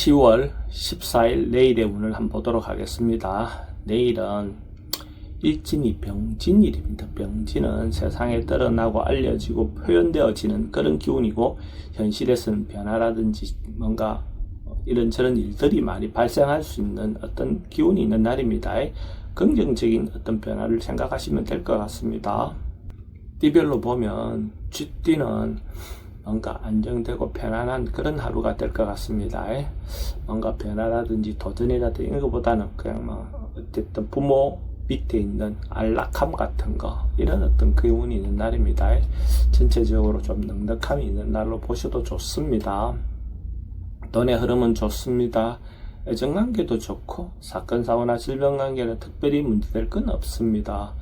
10월 14일 내일의 운을 한번 보도록 하겠습니다. 내일은 일진이 병진일입니다. 병진은 세상에 드러나고 알려지고 표현되어지는 그런 기운이고, 현실에서는 변화라든지 뭔가 이런저런 일들이 많이 발생할 수 있는 어떤 기운이 있는 날입니다. 긍정적인 어떤 변화를 생각하시면 될 것 같습니다. 띠별로 보면 쥐띠는 뭔가 안정되고 편안한 그런 하루가 될 것 같습니다. 뭔가 변화라든지 도전이라든지 이런 것보다는 그냥 어쨌든 부모 밑에 있는 안락함 같은 거, 이런 어떤 기운이 있는 날입니다. 전체적으로 좀 넉넉함이 있는 날로 보셔도 좋습니다. 돈의 흐름은 좋습니다. 애정관계도 좋고, 사건 사고나 질병관계는 특별히 문제될 건 없습니다.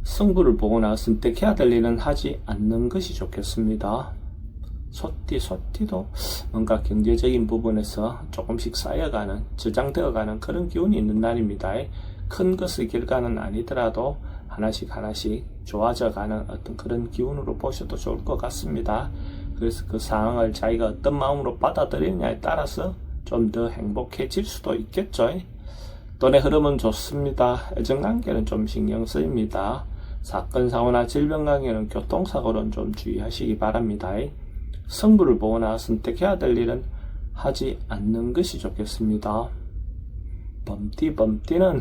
승부를 보고 나서 선택해야 될 일은 하지 않는 것이 좋겠습니다. 소띠도 뭔가 경제적인 부분에서 조금씩 쌓여가는, 저장되어가는 그런 기운이 있는 날입니다. 큰 것의 결과는 아니더라도 하나씩 좋아져가는 어떤 그런 기운으로 보셔도 좋을 것 같습니다. 그래서 그 상황을 자기가 어떤 마음으로 받아들이느냐에 따라서 좀 더 행복해질 수도 있겠죠. 돈의 흐름은 좋습니다. 애정관계는 좀 신경 쓰입니다. 사건 사고나 질병관계는 교통사고는 좀 주의하시기 바랍니다. 승부를 보고 나서 선택해야 될 일은 하지 않는 것이 좋겠습니다. 범띠는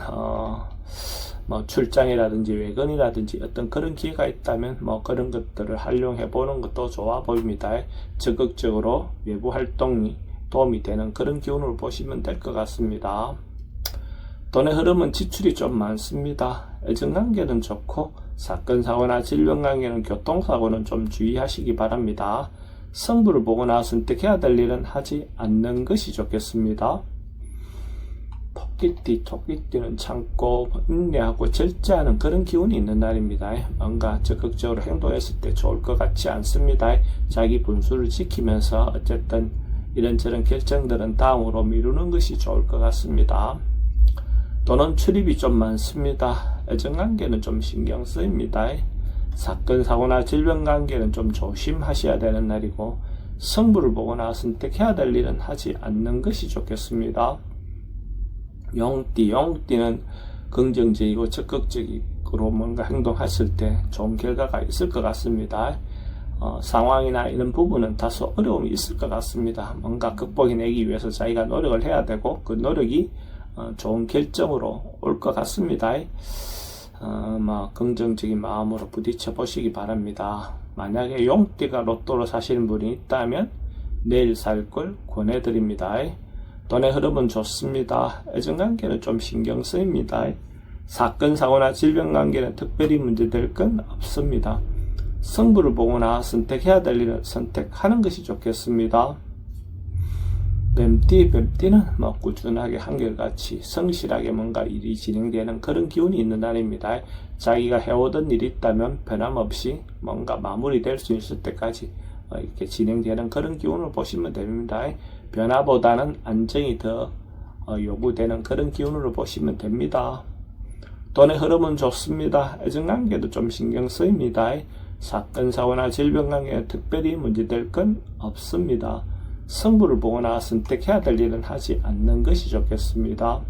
출장이라든지 외근이라든지 어떤 그런 기회가 있다면 그런 것들을 활용해 보는 것도 좋아 보입니다. 적극적으로 외부 활동이 도움이 되는 그런 기운으로 보시면 될 것 같습니다. 돈의 흐름은 지출이 좀 많습니다. 애정관계는 좋고, 사건 사고나 질병관계는 교통사고는 좀 주의하시기 바랍니다. 승부를 보고 나서 선택해야 될 일은 하지 않는 것이 좋겠습니다. 토끼띠는 참고 인내하고 절제하는 그런 기운이 있는 날입니다. 뭔가 적극적으로 행동했을 때 좋을 것 같지 않습니다. 자기 분수를 지키면서 어쨌든 이런저런 결정들은 다음으로 미루는 것이 좋을 것 같습니다. 돈은 출입이 좀 많습니다. 애정관계는 좀 신경 쓰입니다. 사건 사고나 질병관계는 좀 조심하셔야 되는 날이고, 승부를 보고 나서 선택해야 될 일은 하지 않는 것이 좋겠습니다. 용띠는 긍정적이고 적극적으로 뭔가 행동했을 때 좋은 결과가 있을 것 같습니다. 상황이나 이런 부분은 다소 어려움이 있을 것 같습니다. 뭔가 극복해내기 위해서 자기가 노력을 해야 되고, 그 노력이 좋은 결정으로 올 것 같습니다. 긍정적인 마음으로 부딪혀 보시기 바랍니다. 만약에 용띠가 로또로 사시는 분이 있다면 내일 살 걸 권해드립니다. 돈의 흐름은 좋습니다. 애정관계는 좀 신경 쓰입니다. 사건 사고나 질병관계는 특별히 문제될 건 없습니다. 승부를 보고 나서 선택해야 될 일은 선택하는 것이 좋겠습니다. 뱀띠는 꾸준하게 한결같이 성실하게 뭔가 일이 진행되는 그런 기운이 있는 날입니다. 자기가 해오던 일이 있다면 변함없이 뭔가 마무리될 수 있을 때까지 이렇게 진행되는 그런 기운을 보시면 됩니다. 변화보다는 안정이 더 요구되는 그런 기운으로 보시면 됩니다. 돈의 흐름은 좋습니다. 애정관계도 좀 신경 쓰입니다. 사건 사고나 질병관계에 특별히 문제될 건 없습니다. 승부를 보고 나서 선택해야 될 일은 하지 않는 것이 좋겠습니다.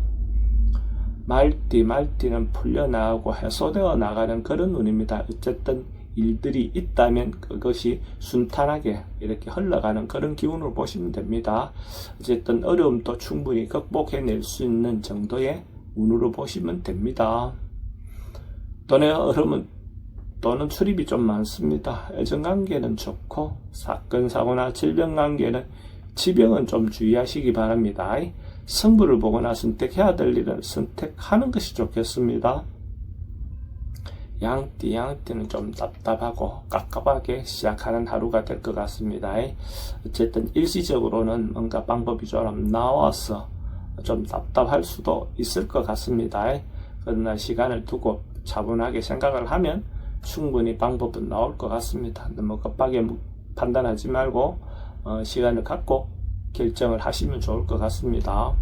말띠는 풀려나가고 해소되어 나가는 그런 운입니다. 어쨌든 일들이 있다면 그것이 순탄하게 이렇게 흘러가는 그런 기운으로 보시면 됩니다. 어쨌든 어려움도 충분히 극복해낼 수 있는 정도의 운으로 보시면 됩니다. 돈의 흐름은 또는 출입이 좀 많습니다. 애정관계는 좋고, 사건 사고나 질병관계는 지병은 좀 주의하시기 바랍니다. 승부를 보거나 선택해야 될 일은 선택하는 것이 좋겠습니다. 양띠는 좀 답답하고 깝깝하게 시작하는 하루가 될 것 같습니다. 어쨌든 일시적으로는 뭔가 방법이 좀 나와서 좀 답답할 수도 있을 것 같습니다. 그러나 시간을 두고 차분하게 생각을 하면 충분히 방법은 나올 것 같습니다. 너무 급하게 판단하지 말고 시간을 갖고 결정을 하시면 좋을 것 같습니다.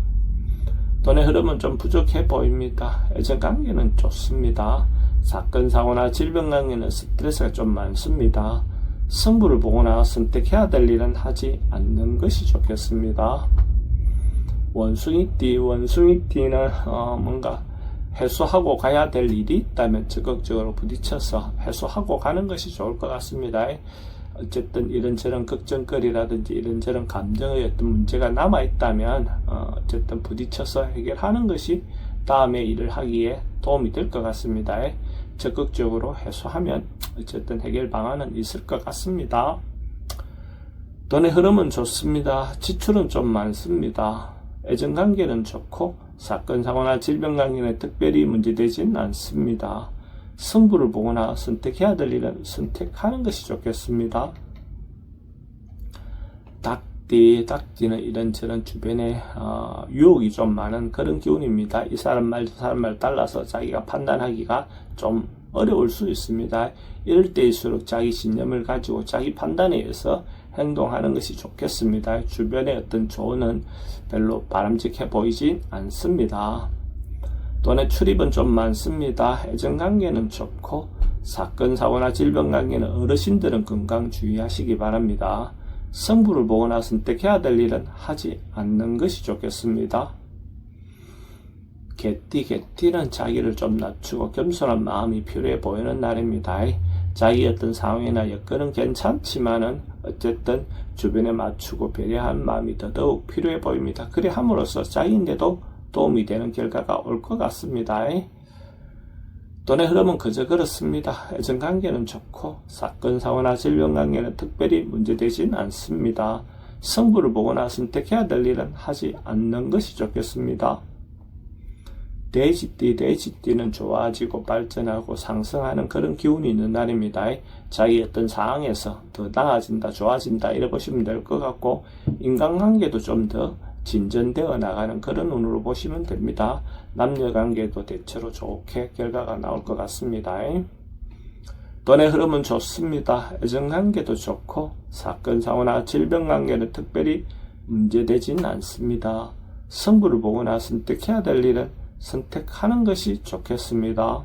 돈의 흐름은 좀 부족해 보입니다. 애정관계는 좋습니다. 사건 사고나 질병관계는 스트레스가 좀 많습니다. 승부를 보거나 선택해야 될 일은 하지 않는 것이 좋겠습니다. 원숭이띠는 뭔가 해소하고 가야 될 일이 있다면 적극적으로 부딪혀서 해소하고 가는 것이 좋을 것 같습니다. 어쨌든 이런저런 걱정거리라든지 이런저런 감정의 어떤 문제가 남아있다면 어쨌든 부딪혀서 해결하는 것이 다음에 일을 하기에 도움이 될 것 같습니다. 적극적으로 해소하면 어쨌든 해결 방안은 있을 것 같습니다. 돈의 흐름은 좋습니다. 지출은 좀 많습니다. 애정관계는 좋고 사건, 사고나 질병 관계는 특별히 문제되진 않습니다. 승부를 보거나 선택해야 될 일은 선택하는 것이 좋겠습니다. 닭띠는 이런저런 주변에 유혹이 좀 많은 그런 기운입니다. 이 사람 말 저 사람 말 달라서 자기가 판단하기가 좀 어려울 수 있습니다. 이럴 때일수록 자기 신념을 가지고 자기 판단에 의해서 행동하는 것이 좋겠습니다. 주변의 어떤 조언은 별로 바람직해 보이지 않습니다. 돈의 출입은 좀 많습니다. 애정관계는 좋고 사건, 사고나 질병관계는 어르신들은 건강 주의하시기 바랍니다. 승부를 보거나 선택해야 될 일은 하지 않는 것이 좋겠습니다. 개띠는 자기를 좀 낮추고 겸손한 마음이 필요해 보이는 날입니다. 자기 어떤 상황이나 여건은 괜찮지만은 어쨌든 주변에 맞추고 배려한 마음이 더더욱 필요해 보입니다. 그래 함으로써 자기인데도 도움이 되는 결과가 올 것 같습니다. 돈의 흐름은 그저 그렇습니다. 애정관계는 좋고 사건, 사고나 질병관계는 특별히 문제되진 않습니다. 승부를 보거나 선택해야 될 일은 하지 않는 것이 좋겠습니다. 돼지띠는 좋아지고 발전하고 상승하는 그런 기운이 있는 날입니다. 자기 어떤 상황에서 더 나아진다, 좋아진다 이래 보시면 될 것 같고 인간관계도 좀 더 진전되어 나가는 그런 운으로 보시면 됩니다. 남녀관계도 대체로 좋게 결과가 나올 것 같습니다. 돈의 흐름은 좋습니다. 애정관계도 좋고 사건, 사고나 질병관계는 특별히 문제되진 않습니다. 승부를 보거나 선택해야 될 일은 선택하는 것이 좋겠습니다.